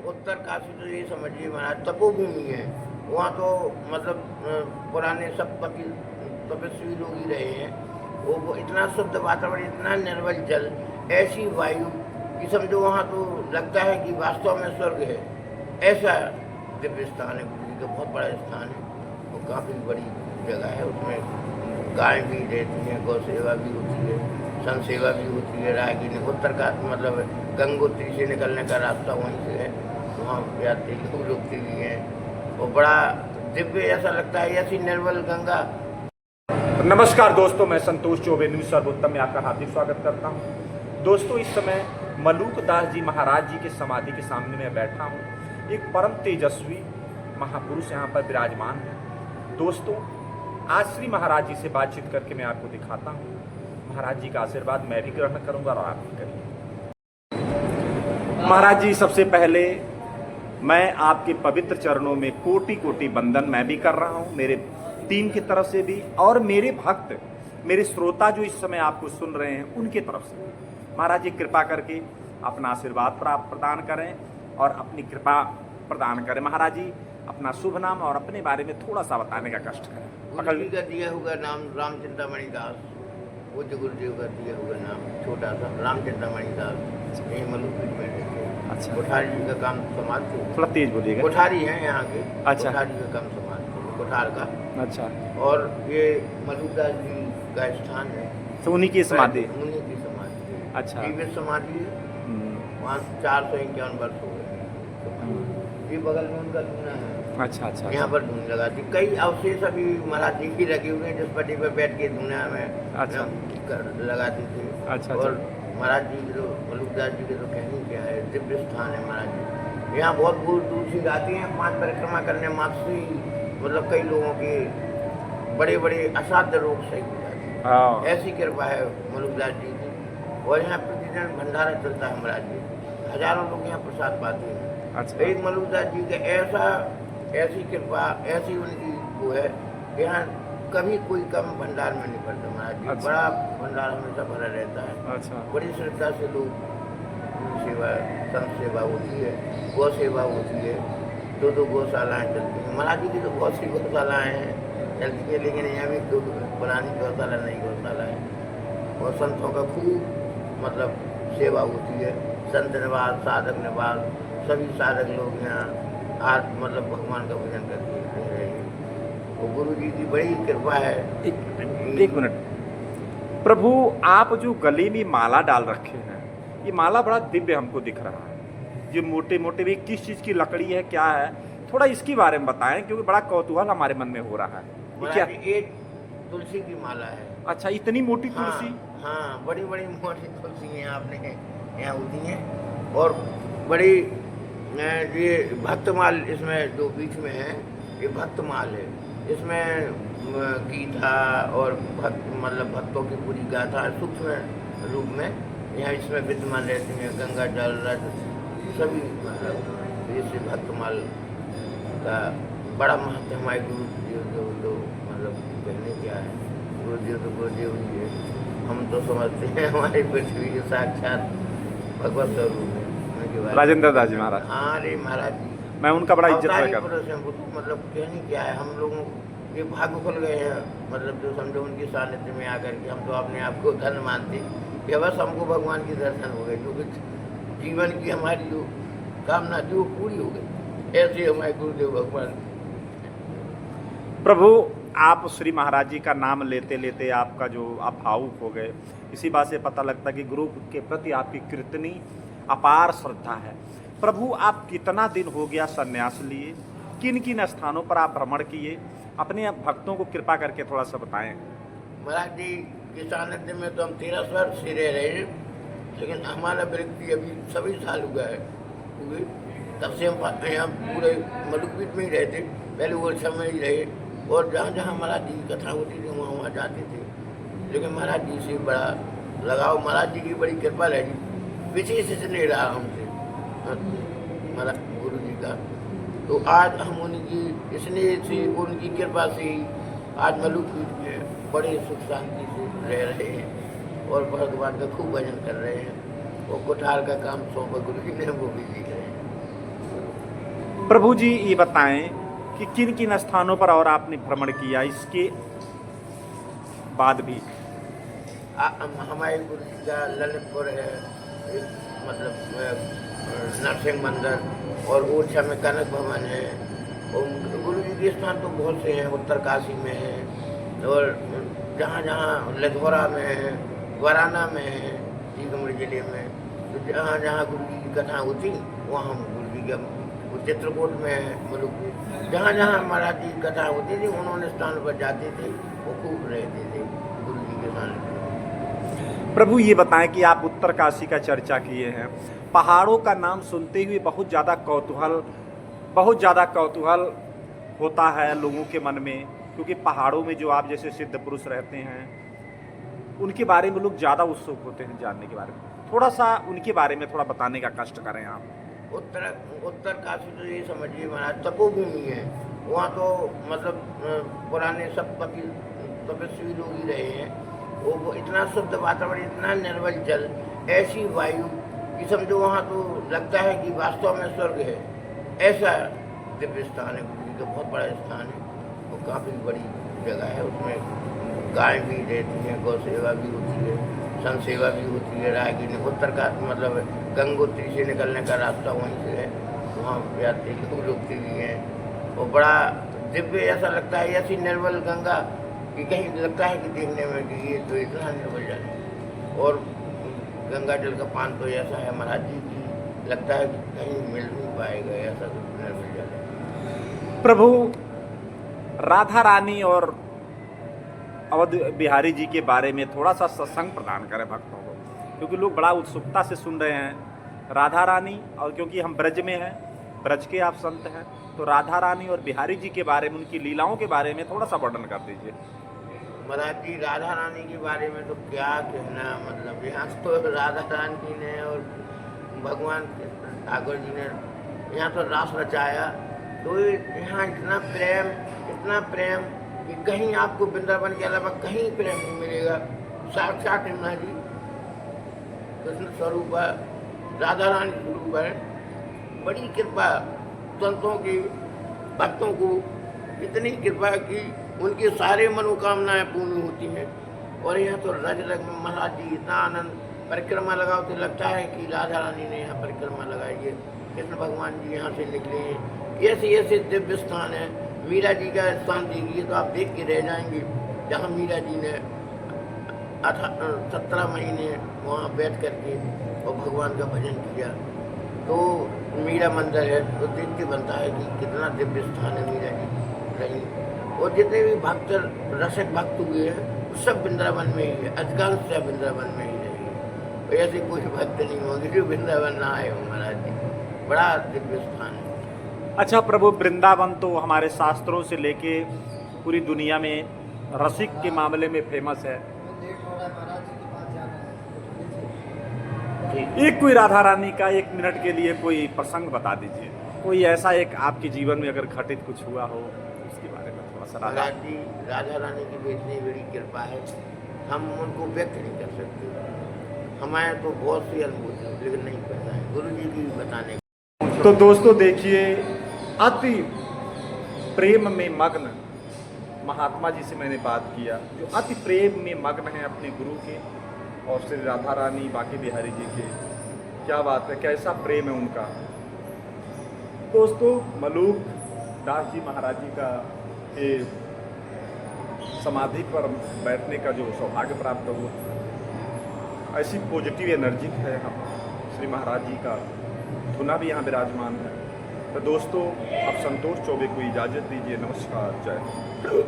उत्तर काशी तो ये समझिए महाराज तपोभूमि है। वहाँ तो मतलब पुराने सब तपस्वी लोग ही रहे हैं। वो इतना शुद्ध वातावरण, इतना निर्मल जल, ऐसी वायु कि समझो वहाँ तो लगता है कि वास्तव में स्वर्ग है। ऐसा दिव्य स्थान है, गुरु जी का बहुत बड़ा स्थान है। वो काफ़ी बड़ी जगह है। उसमें गाय भी रहती हैं, गौ सेवा भी होती है, सन सेवा भी होती है। राहगीर उत्तर का मतलब गंगोत्री से निकलने का रास्ता वहीं से है। वहाँ यात्री लोग रुकते भी हैं। वो बड़ा दिव्य ऐसा लगता है, ऐसी निर्मल गंगा। नमस्कार दोस्तों, मैं संतोष चौबे न्यूज़ सर्वोत्तम में आपका हार्दिक स्वागत करता हूं। दोस्तों, इस समय मलूक दास जी महाराज जी के समाधि के सामने मैं बैठा हूं। एक परम तेजस्वी महापुरुष यहां पर विराजमान है। दोस्तों, आज श्री महाराज जी से बातचीत करके मैं आपको दिखाता हूं। महाराज जी का आशीर्वाद मैं भी ग्रहण करूंगा और आप भी करिए। महाराज जी, सबसे पहले मैं आपके पवित्र चरणों में कोटि कोटि वंदन मैं भी कर रहा हूं, मेरे टीम की तरफ से भी और मेरे भक्त, मेरे श्रोता जो इस समय आपको सुन रहे हैं उनके तरफ से। महाराज जी, कृपा करके अपना आशीर्वाद प्रदान करें और अपनी कृपा प्रदान करें। महाराज जी, अपना शुभ नाम और अपने बारे में थोड़ा सा बताने का कष्ट करें। गुरु जी का दिया हुआ नाम रामचिंतामणि दास, पूज्य गुरुदेव का दिया हुआ नाम छोटा सा रामचिंतामणि दास। यही मलुकपुर में रहते हैं। अच्छा। कोठारी जी का काम समाजते हैं। थोड़ा तेज बोलिएगा। कोठारी हैं यहाँ के। अच्छा। कोठारी का काम समाजते हैं, कोठार का। अच्छा। और ये मलुकदास जी का स्थान है, तो उन्हीं की समाधि। उन्हीं की समाधि है। अच्छा। दिव्य समाधि है। वहाँ 451 वर्ष हो गए। ये बगल में उनका धूना है। अच्छा अच्छा। यहाँ पर धून लगाती। कई अवशेष अभी महाराज जी की लगे हुए हैं, जिस पट्टी पर बैठ के धूना में अच्छा लगाती थी। अच्छा। और महाराज जी के तो मलुकदास जी के तो कहनी क्या है, दिव्य स्थान है महाराज जी। यहाँ बहुत दूर दूर से आती हैं 5 परिक्रमा करने मात्र से ही, मतलब कई लोगों के बड़े बड़े असाध्य रोग सही हो जाते हैं। ऐसी कृपा है मलुकदास जी की। और यहाँ प्रतिदिन भंडारा चलता है महाराज जी, हजारों लोग यहाँ प्रसाद पाते हैं। अच्छा। एक मलुकदास जी का ऐसी कृपा, ऐसी उनकी वो है कि यहाँ कभी कोई कम भंडार में नहीं पड़ता महाराज जी। अच्छा। बड़ा भंडार हमेशा भरा रहता है। अच्छा। बड़ी श्रद्धा से लोग सेवा, संत सेवा होती है, गौ सेवा होती है। 2 गौशालाएँ चलती हैं महाराज जी की। तो बहुत सी गौशालाएँ हैं चलती है, लेकिन यहाँ भी 2 पुरानी गौशाला, नई गौशाला है। और संतों का खूब मतलब सेवा होती है। संत निवास, साधक निवास, सभी साधक लोग यहाँ आज मतलब भगवान का भजन करते हैं। वो गुरु जी की बड़ी कृपा है। एक मिनट प्रभु, आप जो गले में माला डाल रखे हैं, ये माला बड़ा दिव्य हमको दिख रहा है। ये मोटे मोटे भी किस चीज की लकड़ी है, क्या है, थोड़ा इसके बारे में बताएं, क्योंकि बड़ा कौतूहल हमारे मन में हो रहा है। ये क्या? एक तुलसी की माला है। अच्छा, इतनी मोटी तुलसी? हाँ, बड़ी बड़ी मोटी तुलसी हैं आपने यहाँ होती हैं। और बड़ी ये भक्तमाल इसमें जो बीच में है, ये भक्तमाल है। इसमें गीता और मतलब भक्तों की पूरी गाथा सूक्ष्म रूप में यहाँ इसमें विद्यमान रहती हैं। गंगा जल, रज, सभी मतलब इससे भक्तमाल का बड़ा महत्व हमारे गुरुदेव तो मतलब कहने क्या है। गुरुदेव तो गुरुदेव ही है। हम तो समझते हैं हमारी पृथ्वी के साक्षात भगवत स्वरूप है। राजेंद्र दास जी महाराज। हाँ, अरे महाराज जी, मैं उनका बड़ा इज्जत करता हूँ। मतलब कहने क्या है, हम लोगों के भाग्य खुल गए हैं। मतलब जो समझो उनकी सानिध्य में आकर के हम तो अपने आप को धन्य मानते कि बस हमको भगवान की दर्शन हो गए, क्योंकि जीवन की हमारी जो कामना थी वो पूरी हो गई। ऐसे हमारे गुरुदेव भगवान। प्रभु, आप श्री महाराज जी का नाम लेते लेते आपका जो आप भावुक हो गए, इसी बात से पता लगता कि गुरु के प्रति आपकी कितनी अपार श्रद्धा है। प्रभु, आप कितना दिन हो गया संन्यास लिए, किन किन स्थानों पर आप भ्रमण किए, अपने भक्तों को कृपा करके थोड़ा सा बताएं। महाराज जी के सानिध्य में तो हम 13 वर्ष से रह रहे हैं, लेकिन हमारा व्यक्ति अभी सभी साल हुआ है हुए। तब से हम यहाँ पूरे मलुकपीठ में ही रहते। पहले ओरछा में ही रहे, और जहाँ जहाँ महाराज जी की कथा होती थी वहाँ वहाँ जाते थे। लेकिन महाराज जी से बड़ा लगाव, महाराज जी की बड़ी कृपा रही, विशेष इसलिए रहा हमसे महाराज गुरु जी का। तो आज हम उनकी स्नेह से, उनकी कृपा से ही आज मलुकपीठ में बड़े सुख शांति से रह रहे हैं और भगवान का खूब भजन कर रहे हैं। और कोठार का काम सौंपा गुरु जी ने, वो भी सीख रहे हैं। प्रभु जी ये बताएं कि किन किन स्थानों पर और आपने भ्रमण किया, इसके बाद भी। हमारे गुरु जी का ललितपुर है, एक मतलब नरसिंह मंदिर, और ओरछा में कनक भवन है। और गुरु जी के स्थान तो बहुत से हैं, उत्तरकाशी में है, और जहाँ जहाँ लधौरा में है, वाराना में है, सीतामढ़ी जिले में। तो जहाँ जहाँ गुरु जी की कथा होती वहाँ हम गुरु जी का, चित्रकूट में है, मतलब जहाँ जहाँ महाराज जी की कथा होती थी उन्होंने स्थान पर जाते थे, वो खूब रहते थे गुरु जी के स्थान पर। प्रभु ये बताएं कि आप उत्तरकाशी का चर्चा किए हैं, पहाड़ों का नाम सुनते हुए बहुत ज़्यादा कौतूहल होता है लोगों के मन में, क्योंकि पहाड़ों में जो आप जैसे सिद्ध पुरुष रहते हैं उनके बारे में लोग ज़्यादा उत्सुक होते हैं जानने के बारे में। थोड़ा सा उनके बारे में थोड़ा बताने का कष्ट करें आप। उत्तरकाशी तो ये समझिए महाराज तपोभूमि है। वहाँ तो मतलब पुराने सब तपस्वी लोग ही रहे हैं। वो इतना शुद्ध वातावरण, इतना निर्मल जल, ऐसी वायु कि समझो वहाँ तो लगता है कि वास्तव में स्वर्ग है। ऐसा दिव्य स्थान है, गुरु जी का बहुत बड़ा स्थान है, वो काफ़ी बड़ी जगह है। उसमें गाय भी रहती है, गौ सेवा भी होती है, संत सेवा भी होती है। राहगीर उत्तर का मतलब गंगोत्री से निकलने का रास्ता वहीं से है, वहाँ यात्री लोग रुकते भी हैं। वो बड़ा दिव्य ऐसा लगता है, ऐसी निर्मल गंगा कि कहीं लगता है कि देखने में कि ये तो इतना निर्मल जल है। और गंगा जल का पान तो ऐसा है महाराज जी की, लगता है कि कहीं मिल नहीं पाएगा, ऐसा निर्मल जल है। प्रभु राधा रानी और अवध बिहारी जी के बारे में थोड़ा सा सत्संग प्रदान करें भक्तों को, क्योंकि लोग बड़ा उत्सुकता से सुन रहे हैं। राधा रानी, और क्योंकि हम ब्रज में हैं, ब्रज के आप संत हैं, तो राधा रानी और बिहारी जी के बारे में, उनकी लीलाओं के बारे में थोड़ा सा वर्णन कर दीजिए। महाराज जी राधा रानी के बारे में तो क्या कहना, मतलब यहाँ तो राधा रानी ने और भगवान ठाकुर जी ने यहाँ तो रास रचाया। तो यहाँ इतना प्रेम कि कहीं आपको वृंदावन के अलावा कहीं प्रेम नहीं मिलेगा। साक्षात यमुना जी कृष्ण स्वरूप है, राधा रानी स्वरूप है। बड़ी कृपा संतों की, भक्तों को इतनी कृपा कि उनकी सारे मनोकामनाएं पूर्ण होती हैं। और यहाँ तो रज रग में महाराज जी इतना आनंद, परिक्रमा लगाओ तो लगता है कि राधा रानी ने यहाँ परिक्रमा लगाई है, कृष्ण भगवान जी यहाँ से निकले हैं। ऐसे ऐसे दिव्य स्थान है। मीरा जी का स्थान देखिए तो आप देख के रह जाएंगे, जहाँ मीरा जी ने 17 महीने वहाँ बैठ करके और भगवान का भजन किया। तो मीरा मंदिर है तो देख के बनता है कि कितना दिव्य स्थान है मीरा जी रही। और जितने भी भक्त रसिक भक्त हुए हैं सब वृंदावन में ही है, अधिकांश से वृंदावन में ही रहे। ऐसे कोई भक्त नहीं होंगे जो वृंदावन ना आए हो महाराज जी। बड़ा दिव्य स्थान है। अच्छा प्रभु, वृंदावन तो हमारे शास्त्रों से लेके पूरी दुनिया में रसिक के मामले में फेमस है। एक कोई राधा रानी का 1 मिनट के लिए कोई प्रसंग बता दीजिए, कोई ऐसा एक आपके जीवन में अगर घटित कुछ हुआ हो उसके बारे में थोड़ा सा। राधा रानी की भी इतनी बड़ी कृपा है, हम उनको व्यक्त नहीं कर सकते। हमारे तो बहुत सी अनुभूति है लेकिन नहीं पता है, गुरु जी की बताने। तो दोस्तों देखिए, अति प्रेम में मग्न महात्मा जी से मैंने बात किया, जो अति प्रेम में मग्न है अपने गुरु के और श्री राधा रानी बाकी बिहारी जी के। क्या बात है, कैसा प्रेम है उनका। दोस्तों मलूक दास जी महाराज जी का ये समाधि पर बैठने का जो सौभाग्य प्राप्त हुआ, ऐसी पॉजिटिव एनर्जी है। हम श्री महाराज जी का धुना भी यहाँ विराजमान है। तो दोस्तों अब संतोष चौबे को इजाज़त दीजिए। नमस्कार, जय।